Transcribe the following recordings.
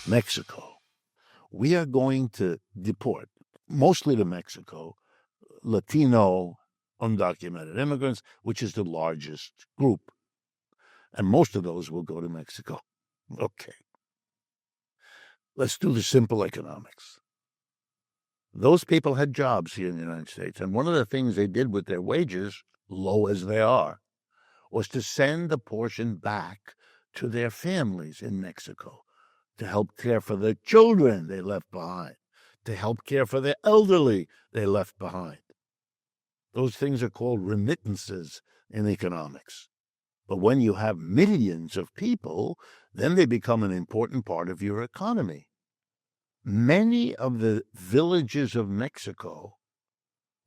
Mexico. We are going to deport, mostly to Mexico, Latino undocumented immigrants, which is the largest group. And most of those will go to Mexico. Okay. Let's do the simple economics. Those people had jobs here in the United States. And one of the things they did with their wages, low as they are, was to send a portion back to their families in Mexico to help care for the children they left behind, to help care for the elderly they left behind. Those things are called remittances in economics. But when you have millions of people, then they become an important part of your economy. Many of the villages of Mexico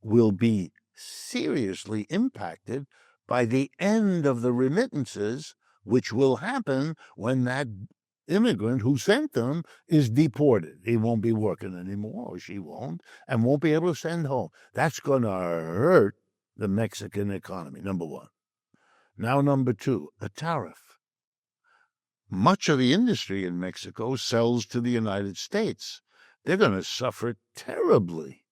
will be seriously impacted by the end of the remittances, which will happen when that immigrant who sent them is deported. He won't be working anymore, or she won't, and won't be able to send home. That's going to hurt the Mexican economy, number one. Now, number two, a tariff. Much of the industry in Mexico sells to the United States. They're going to suffer terribly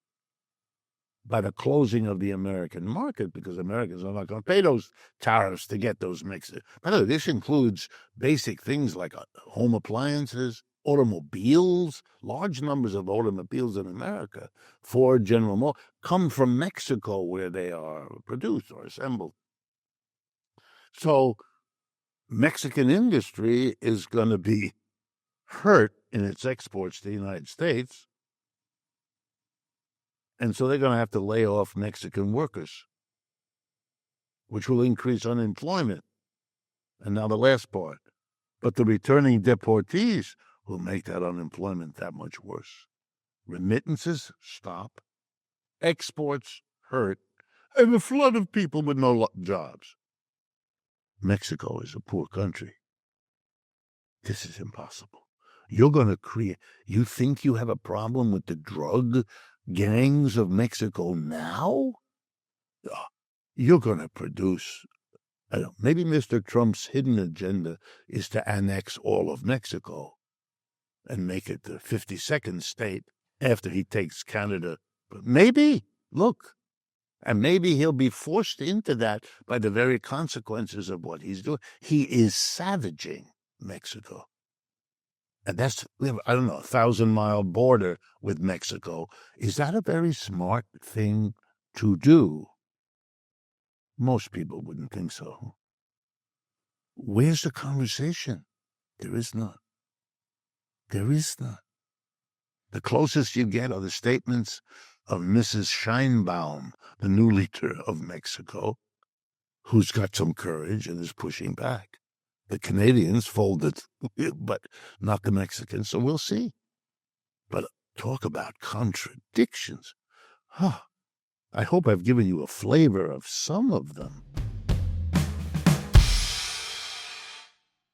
by the closing of the American market, because Americans are not going to pay those tariffs to get those mixes. By the way, this includes basic things like home appliances, automobiles. Large numbers of automobiles in America, Ford, General Motors, come from Mexico, where they are produced or assembled. So Mexican industry is going to be hurt in its exports to the United States. And so they're going to have to lay off Mexican workers, which will increase unemployment. And now the last part. But the returning deportees will make that unemployment that much worse. Remittances stop, exports hurt, and a flood of people with no jobs. Mexico is a poor country. This is impossible. You're going to create, you think you have a problem with the drug gangs of Mexico now? You're going to produce, I don't know, maybe Mr. Trump's hidden agenda is to annex all of Mexico and make it the 52nd state after he takes Canada. But maybe, look, and maybe he'll be forced into that by the very consequences of what he's doing. He is savaging Mexico. And that's, I don't know, 1,000-mile border with Mexico. Is that a very smart thing to do? Most people wouldn't think so. Where's the conversation? There is none. There is none. The closest you get are the statements of Mrs. Sheinbaum, the new leader of Mexico, who's got some courage and is pushing back. The Canadians folded, but not the Mexicans, so we'll see. But talk about contradictions. I hope I've given you a flavor of some of them.